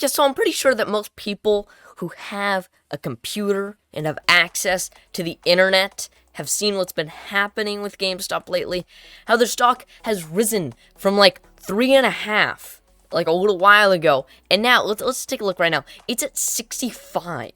Yeah, so I'm pretty sure that most people who have a computer and have access to the internet have seen what's been happening with GameStop lately. How their stock has risen from like 3.5, like a little while ago, and now let's take a look right now. It's at 65.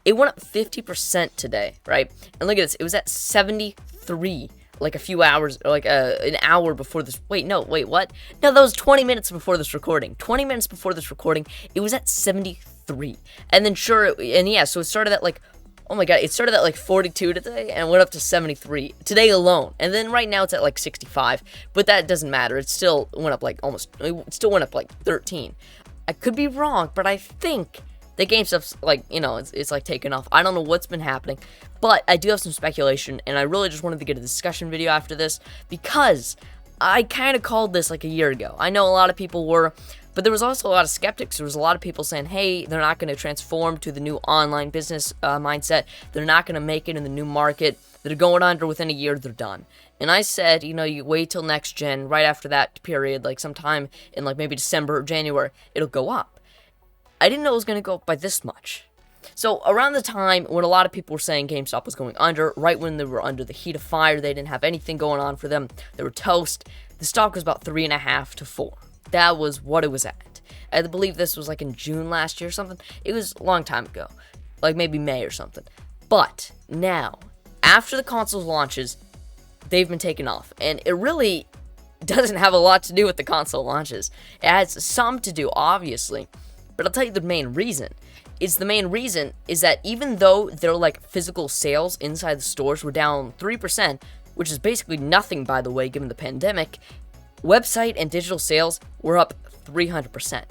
It went up 50% today, right? And look at this. It was at 73 like a few hours, or like an hour before this. Wait, what? No, that was 20 minutes before this recording. 20 minutes before this recording, it was at 73. And then so it started at like, oh my god, it started at like 42 today and went up to 73 today alone. And then right now it's at like 65, but that doesn't matter. It still went up like 13. I could be wrong, but I think the GameStop's like, it's like taken off. I don't know what's been happening, but I do have some speculation, and I really just wanted to get a discussion video after this because I kind of called this like a year ago. I know a lot of people were, but there was also a lot of skeptics. There was a lot of people saying, hey, they're not going to transform to the new online business mindset. They're not going to make it in the new market. They're going under within a year. They're done. And I said, you wait till next gen, right after that period, like sometime in like maybe December or January, it'll go up. I didn't know it was going to go up by this much. So around the time when a lot of people were saying GameStop was going under, right when they were under the heat of fire, they didn't have anything going on for them, they were toast, the stock was about 3.5 to 4. That was what it was at. I believe this was like in June last year or something. It was a long time ago, like maybe May or something. But now, after the console launches, they've been taken off, and it really doesn't have a lot to do with the console launches. It has some to do, obviously, but I'll tell you the main reason. The main reason is that even though their like physical sales inside the stores were down 3%, which is basically nothing, by the way, given the pandemic, website and digital sales were up 300%.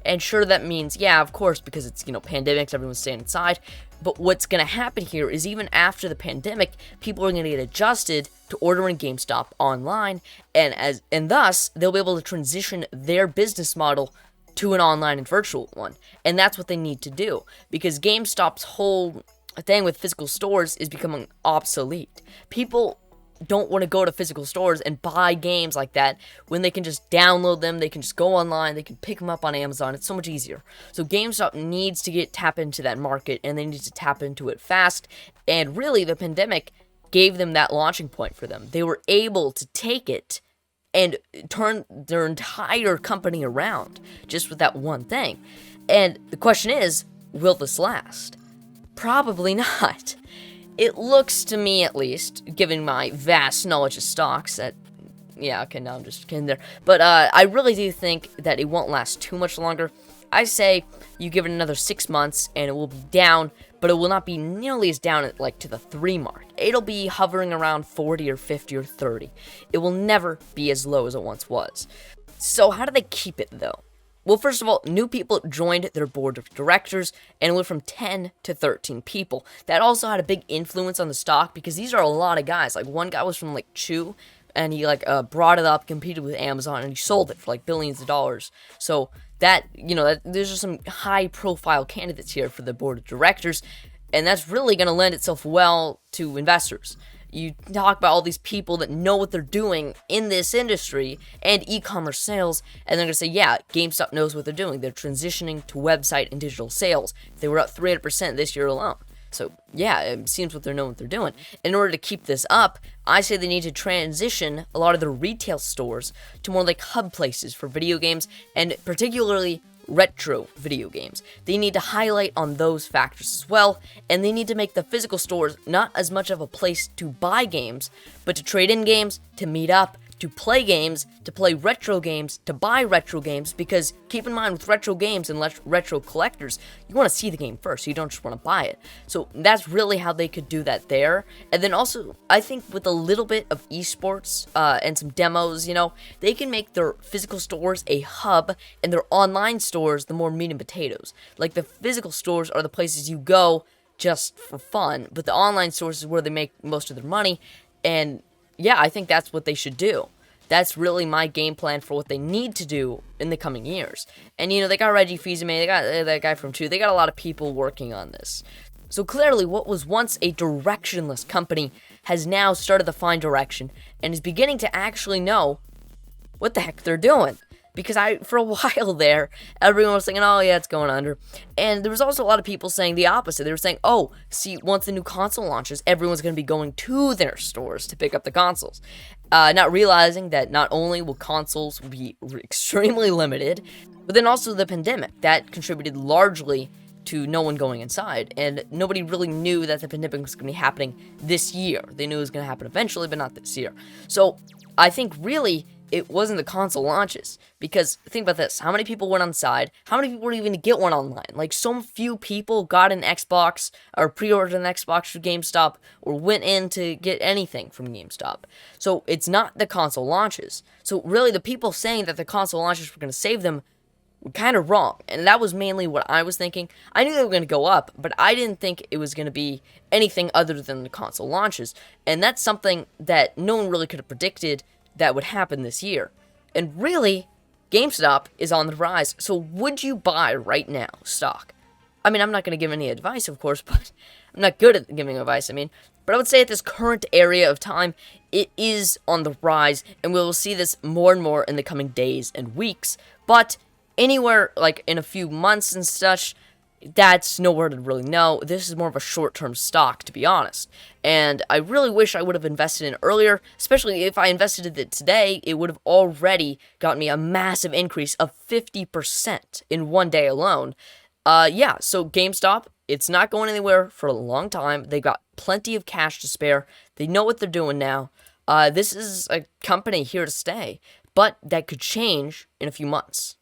And sure, that means, yeah, of course, because it's, pandemics, everyone's staying inside. But what's going to happen here is even after the pandemic, people are going to get adjusted to ordering GameStop online, and thus they'll be able to transition their business model to an online and virtual one. And that's what they need to do, because GameStop's whole thing with physical stores is becoming obsolete. People don't want to go to physical stores and buy games like that when they can just download them, they can just go online, they can pick them up on Amazon. It's so much easier. So GameStop needs to tap into that market, and they need to tap into it fast. And really, the pandemic gave them that launching point for them. They were able to take it and turn their entire company around just with that one thing. And the question is, will this last? Probably not. It looks to me, at least, given my vast knowledge of stocks, that, yeah, okay, no, I'm just kidding there. But I really do think that it won't last too much longer. I say you give it another 6 months and it will be down, but it will not be nearly as down at like to the 3 mark. It'll be hovering around 40 or 50 or 30. It will never be as low as it once was. So how do they keep it though? Well, first of all, new people joined their board of directors, and it went from 10 to 13 people. That also had a big influence on the stock, because these are a lot of guys. Like, one guy was from, like, Chew, and he, brought it up, competed with Amazon, and he sold it for, like, billions of dollars. So, there's just some high-profile candidates here for the board of directors, and that's really going to lend itself well to investors. You talk about all these people that know what they're doing in this industry and e-commerce sales, and they're going to say, yeah, GameStop knows what they're doing. They're transitioning to website and digital sales. They were up 300% this year alone. So, yeah, it seems what they're doing. In order to keep this up, I say they need to transition a lot of their retail stores to more like hub places for video games, and particularly retro video games. They need to highlight on those factors as well, and they need to make the physical stores not as much of a place to buy games, but to trade in games, to meet up, to play games, to play retro games, to buy retro games, because keep in mind with retro games and retro collectors, you want to see the game first, you don't just want to buy it. So that's really how they could do that there. And then also, I think with a little bit of esports and some demos, they can make their physical stores a hub and their online stores the more meat and potatoes. Like, the physical stores are the places you go just for fun, but the online stores is where they make most of their money. And yeah, I think that's what they should do. That's really my game plan for what they need to do in the coming years. And, they got Reggie Fils-Aimé, they got that guy from Chew, they got a lot of people working on this. So clearly, what was once a directionless company has now started to find direction and is beginning to actually know what the heck they're doing. because for a while there, everyone was thinking, oh yeah, it's going under. And there was also a lot of people saying the opposite. They were saying, oh, see, once the new console launches, everyone's going to be going to their stores to pick up the consoles. Not realizing that not only will consoles be extremely limited, but then also the pandemic. That contributed largely to no one going inside, and nobody really knew that the pandemic was going to be happening this year. They knew it was going to happen eventually, but not this year. So I think really it wasn't the console launches, because think about this: how many people went inside? How many people were even to get one online? Like, so few people got an Xbox or pre-ordered an Xbox from GameStop or went in to get anything from GameStop. So it's not the console launches. So really, the people saying that the console launches were going to save them were kind of wrong, and that was mainly what I was thinking. I knew they were going to go up, but I didn't think it was going to be anything other than the console launches, and that's something that no one really could have predicted that would happen this year. And really, GameStop is on the rise, so would you buy right now stock? I mean, I'm not going to give any advice, of course, but I'm not good at giving advice, but I would say at this current area of time, it is on the rise, and we will see this more and more in the coming days and weeks. But anywhere, like in a few months and such, that's nowhere to really know. This is more of a short-term stock, to be honest. And I really wish I would have invested in it earlier, especially if I invested in it today. It would have already gotten me a massive increase of 50% in one day alone. Yeah, so GameStop, it's not going anywhere for a long time. They've got plenty of cash to spare. They know what they're doing now. This is a company here to stay, but that could change in a few months.